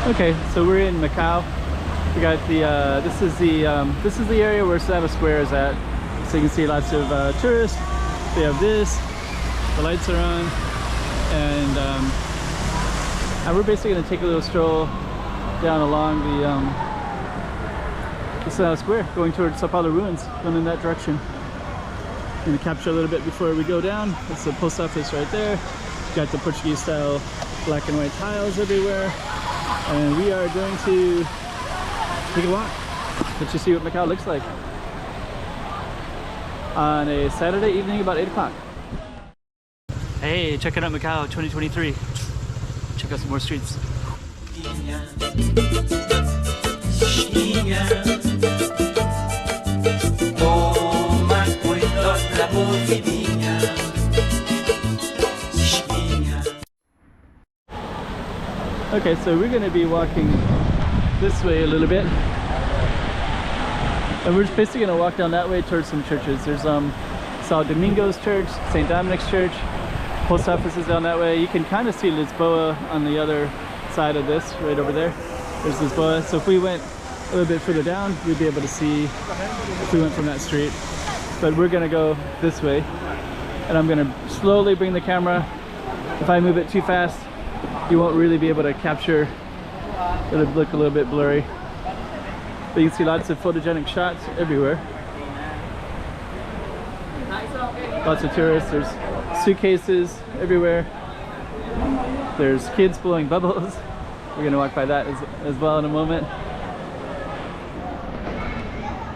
Okay, so we're in Macau. We got the this is the area where Senado Square is at. So you can see lots of tourists. They have this. The lights are on, and we're basically going to take a little stroll down along the Senado Square, going towards Sao Paulo ruins, going in that direction. I'm going to capture a little bit before we go down. That's the post office right there. Got the Portuguese style black and white tiles everywhere. And we are going to take a walk, let you see what Macau looks like on a Saturday evening about 8 o'clock. Hey, checking out Macau 2023. Check out some more streets. Okay, so we're going to be walking this way a little bit, and we're just basically going to walk down that way towards some churches. There's St Domingo's church, St Dominic's church, post office is down that way. You can kind of see Lisboa on the other side of this, right over there. There's Lisboa. So if we went a little bit further down, we'd be able to see if we went from that street. But we're going to go this way, and I'm going to slowly bring the camera. If I move it too fast, you won't really be able to capture. It'll look a little bit blurry, but you can see lots of photogenic shots everywhere. Lots of tourists. There's suitcases everywhere. There's kids blowing bubbles. We're gonna walk by that as well in a moment.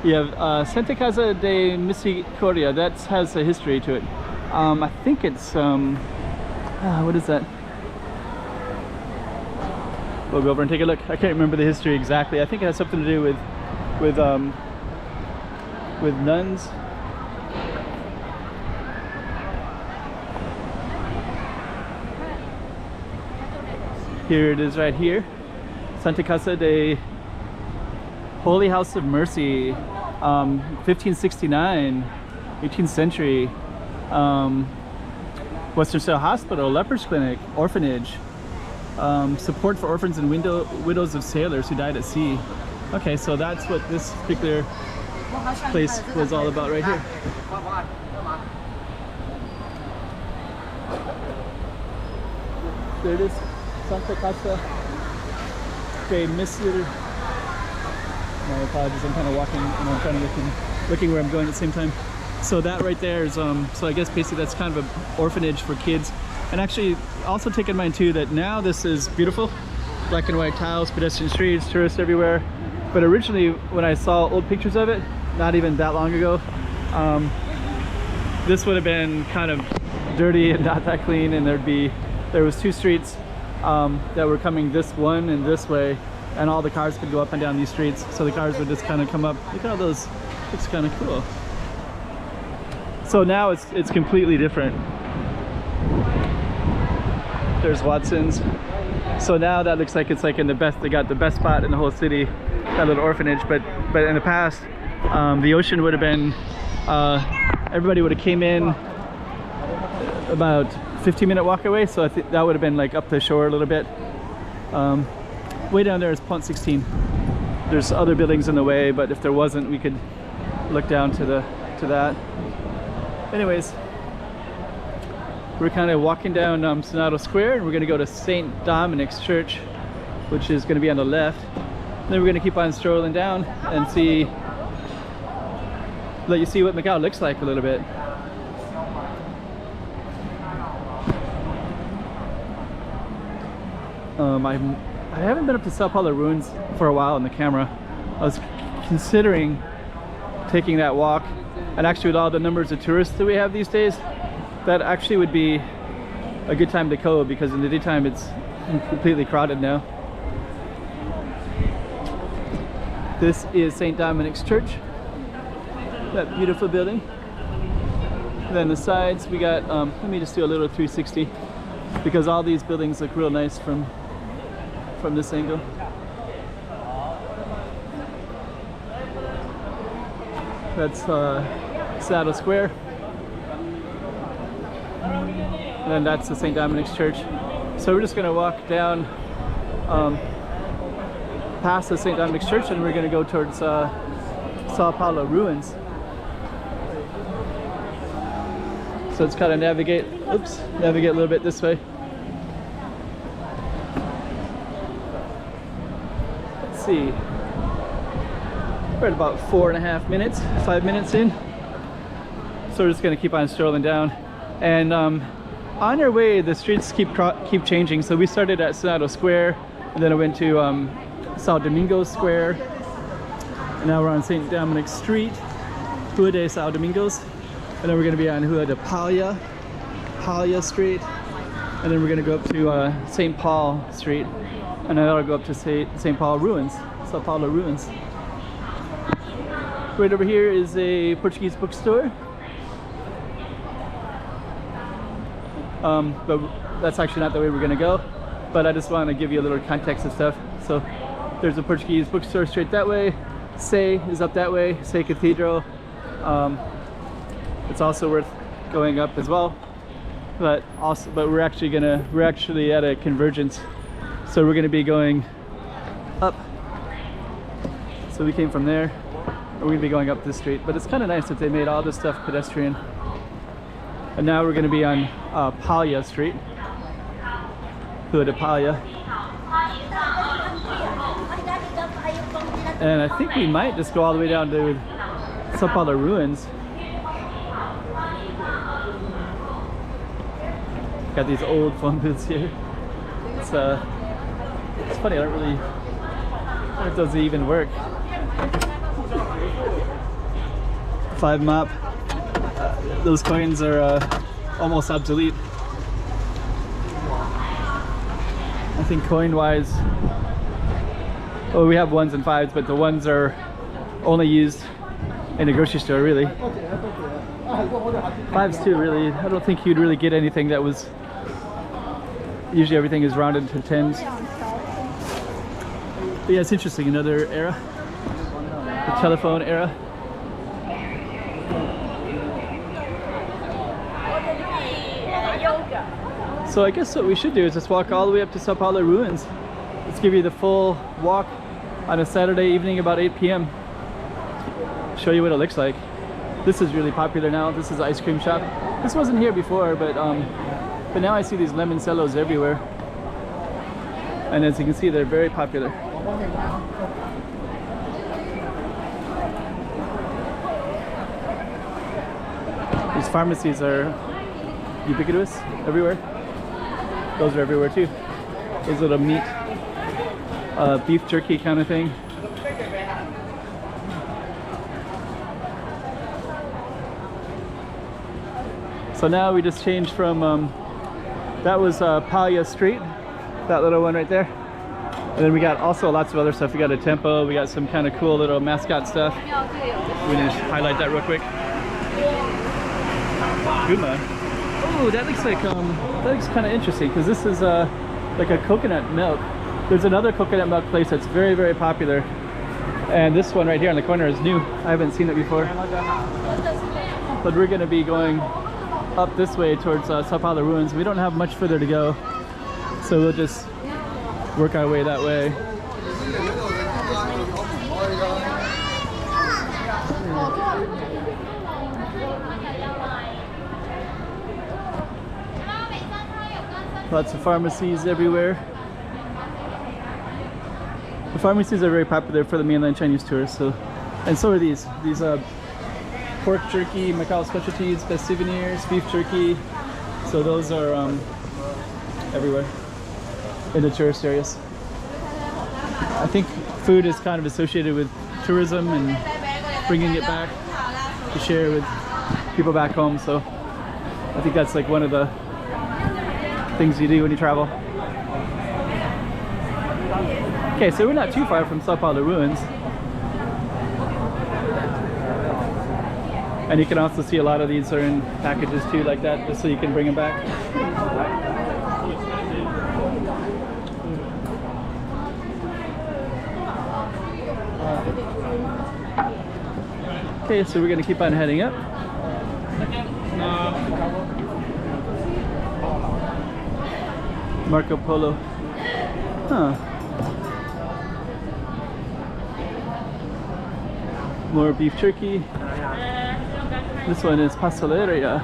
You have Santa Casa de Misericordia. That has a history to it. I think it's what is that? We'll go over and take a look. I can't remember the history exactly. I think it has something to do with nuns. Here it is right here. Santa Casa de Holy House of Mercy, 1569, 18th century. Western Style Hospital, Lepers Clinic, Orphanage. Support for orphans and widows of sailors who died at sea. Okay, so that's what this particular place was all about right here. There it is, Santa Casa de Misericordia. My apologies, I'm kind of walking and I'm kind of looking where I'm going at the same time. So that right there is, so I guess basically that's kind of an orphanage for kids. And actually, also take in mind too that now this is beautiful, black and white tiles, pedestrian streets, tourists everywhere. But originally, when I saw old pictures of it, not even that long ago, this would have been kind of dirty and not that clean. And there was two streets that were coming this one and this way, and all the cars could go up and down these streets. So the cars would just kind of come up. Look at all those. It's kind of cool. So now it's completely different. There's Watson's. So now that looks like it's like in the best, they got the best spot in the whole city, that little orphanage. But in the past, the ocean would have been, everybody would have came in about 15-minute walk away. So I think that would have been like up the shore a little bit. Way down there is Pont 16. There's other buildings in the way, but if there wasn't, we could look down to that. Anyways, we're kind of walking down Senado Square, and we're going to go to St Dominic's church, which is going to be on the left. Then we're going to keep on strolling down and let you see what Macau looks like a little bit. I haven't been up to Sao Paulo ruins for a while on the camera. I was considering taking that walk, and actually with all the numbers of tourists that we have these days, that actually would be a good time to go, because in the daytime it's completely crowded now. This is St Dominic's church, that beautiful building. And then the sides we got, let me just do a little 360, because all these buildings look real nice from this angle. That's Senado Square. And then that's the St. Dominic's Church. So we're just going to walk down past the St Dominic church, and we're going to go towards Sao Paulo ruins. So let's kind of navigate a little bit this way. Let's see. We're at about 4.5 minutes, 5 minutes in. So we're just going to keep on strolling down. And on our way, the streets keep changing. So we started at Senado Square, and then I went to St Domingo Square. And now we're on St Dominic Street, Rua de São Domingos. And then we're going to be on Rua de Paulo Street. And then we're going to go up to St. Paul Street. And then that'll go up to St. Paul ruins, Sao Paulo ruins. Right over here is a Portuguese bookstore. But that's actually not the way we're going to go. But I just want to give you a little context and stuff. So there's a Portuguese bookstore straight that way. Sé is up that way, Sé Cathedral. It's also worth going up as well. But we're actually at a convergence. So we're gonna be going up. So we came from there. We're gonna be going up this street. But it's kind of nice that they made all this stuff pedestrian. And now we're gonna be on Paulo Street. Rua de Paulo. And I think we might just go all the way down to Sao Paulo ruins. Got these old phone booths here. It's funny, I don't really know if those even work. 5 mop. Those coins are almost obsolete. I think coin-wise, well, we have 1s and 5s, but the 1s are only used in a grocery store, really. 5s too, really. I don't think you'd really get anything that was... Usually everything is rounded to 10s. But yeah, it's interesting, another era. The telephone era. So I guess what we should do is just walk all the way up to Sao Paulo ruins. Let's give you the full walk on a Saturday evening about 8 p.m. Show you what it looks like. This is really popular now. This is an ice cream shop. This wasn't here before, but now I see these lemoncellos everywhere. And as you can see, they're very popular. These pharmacies are ubiquitous everywhere. Those are everywhere too. Those little meat, beef jerky kind of thing. So now we just changed from, that was Paulo Street, that little one right there. And then we got also lots of other stuff. We got a tempo, we got some kind of cool little mascot stuff. We can just highlight that real quick. Guma. Oh, that looks like that looks kind of interesting because this is like a coconut milk. There's another coconut milk place that's very, very popular, and this one right here on the corner is new. I haven't seen it before. But we're going to be going up this way towards Sao Paulo ruins. We don't have much further to go, so we'll just work our way that way. Lots of pharmacies everywhere. The pharmacies are very popular for the mainland Chinese tourists, and so are these pork jerky, Macau specialties, best souvenirs, beef jerky. So those are everywhere in the tourist areas. I think food is kind of associated with tourism and bringing it back to share with people back home. So I think that's like one of the things you do when you travel. Okay, so we're not too far from Sao Paulo ruins. And you can also see a lot of these are in packages too, like that, just so you can bring them back. Okay, so we're gonna keep on heading up. Marco Polo. Huh. More beef jerky. This one is pasteleria.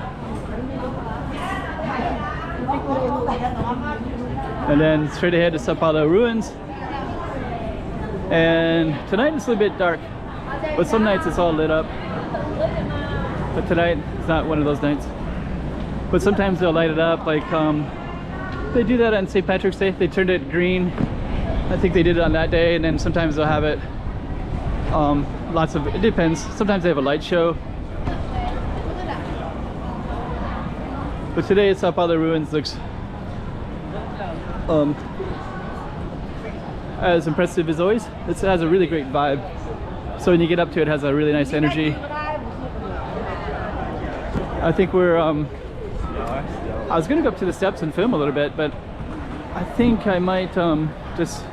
And then straight ahead to Sao Paulo ruins. And tonight it's a little bit dark, but some nights it's all lit up. But tonight it's not one of those nights. But sometimes they'll light it up, like they do that on St. Patrick's Day. They turned it green. I think they did it on that day, and then sometimes they'll have it lots of, it depends. Sometimes they have a light show. But today Sao Paulo ruins looks as impressive as always. It has a really great vibe. So when you get up to it, it has a really nice energy. I think we're I was gonna go up to the steps and film a little bit, but I think I might just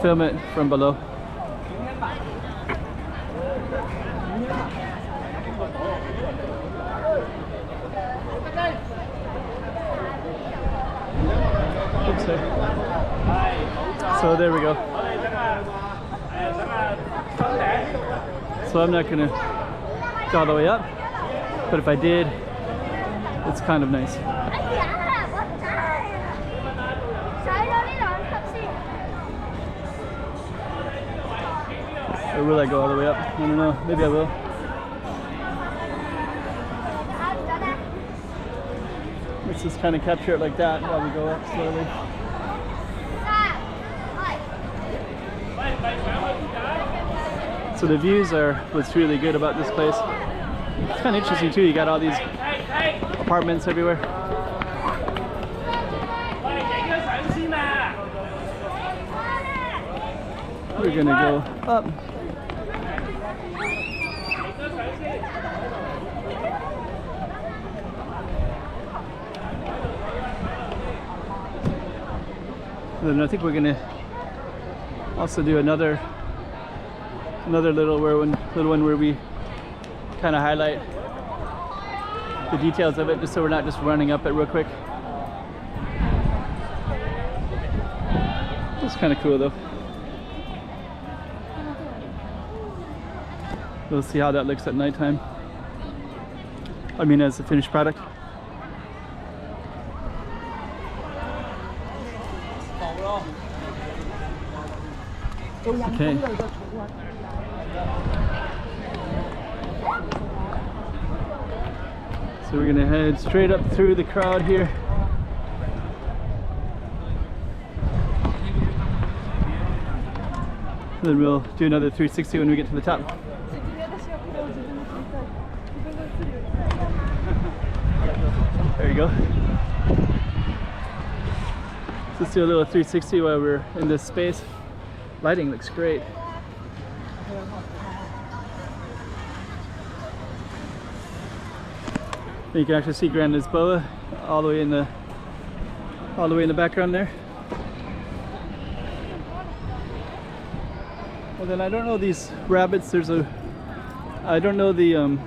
film it from below. Oops, sorry. So there we go. So I'm not gonna go all the way up, but if I did, it's kind of nice. Or will I go all the way up? I don't know. Maybe I will. Let's just kind of capture it like that while we go up slowly. So the views are what's really good about this place. It's kind of interesting too. You got all these apartments everywhere. We're gonna go up. Then I think we're gonna also do another little one where we kind of highlight the details of it, just so we're not just running up it real quick. It's kind of cool though. We'll see how that looks at nighttime. I mean, as a finished product. Okay. So we're gonna head straight up through the crowd here. Then we'll do another 360 when we get to the top. There you go. Let's do a little 360 while we're in this space. Lighting looks great. You can actually see Grand Lisboa all the way in the background there. And then I don't know these rabbits. I don't know the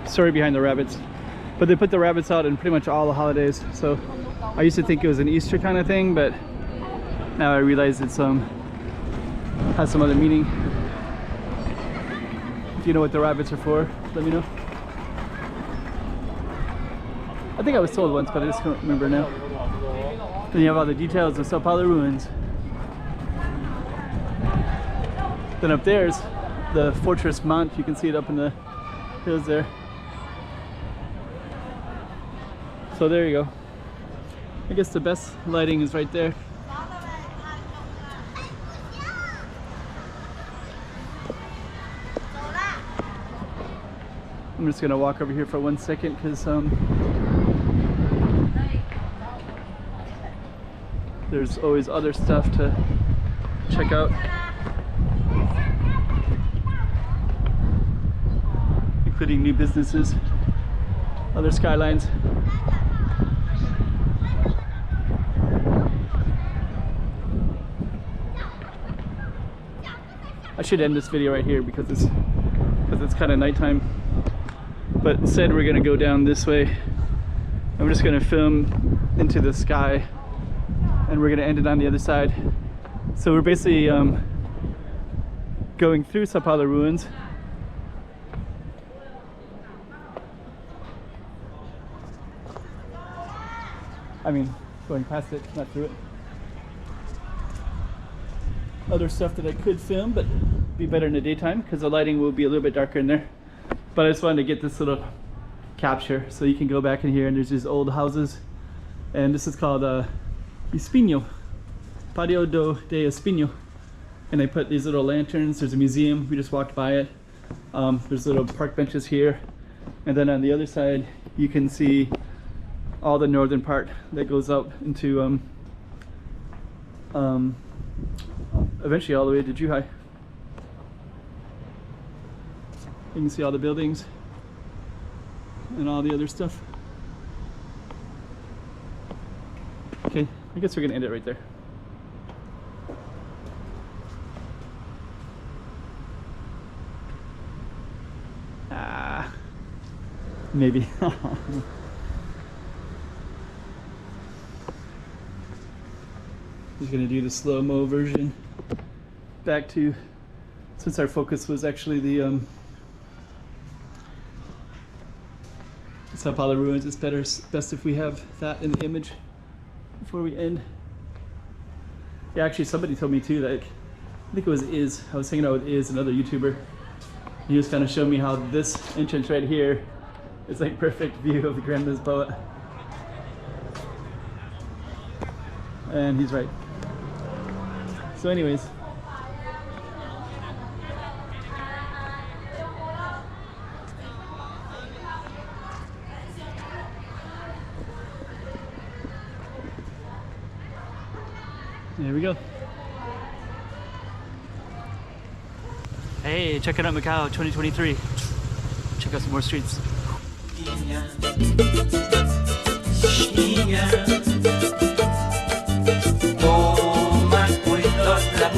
story behind the rabbits, but they put the rabbits out in pretty much all the holidays. So I used to think it was an Easter kind of thing, but now I realize it's has some other meaning. If you know what the rabbits are for, let me know. I think I was told once, but I just don't remember now. Then you have all the details of Sao Paulo ruins. Then up there's the Fortress Mount. You can see it up in the hills there. So there you go. I guess the best lighting is right there. I'm just gonna walk over here for 1 second because there's always other stuff to check out, including new businesses, other skylines. I should end this video right here because it's kind of nighttime. But instead we're gonna go down this way. I'm just gonna film into the sky and we're gonna end it on the other side. So we're basically going through Sao Paulo ruins. I mean, going past it, not through it. Other stuff that I could film, but be better in the daytime because the lighting will be a little bit darker in there. But I just wanted to get this little capture so you can go back in here and there's these old houses. And this is called Espinho, Patio de Espinho. And they put these little lanterns. There's a museum, we just walked by it. There's little park benches here. And then on the other side, you can see all the northern part that goes up into eventually all the way to Zhuhai. You can see all the buildings and all the other stuff. Okay, I guess we're gonna end it right there. Maybe. He's gonna do the slow-mo version. Back to, since our focus was actually the Sao Paulo ruins, it's best if we have that in the image before we end. Yeah, actually somebody told me too, like, I think it was I was hanging out with another YouTuber. He was kind of showing me how this entrance right here is like perfect view of the Grand Lisboa. And he's right. So anyways, there we go. Hey, checking out Macau 2023. Check out some more streets. Toma cuidado la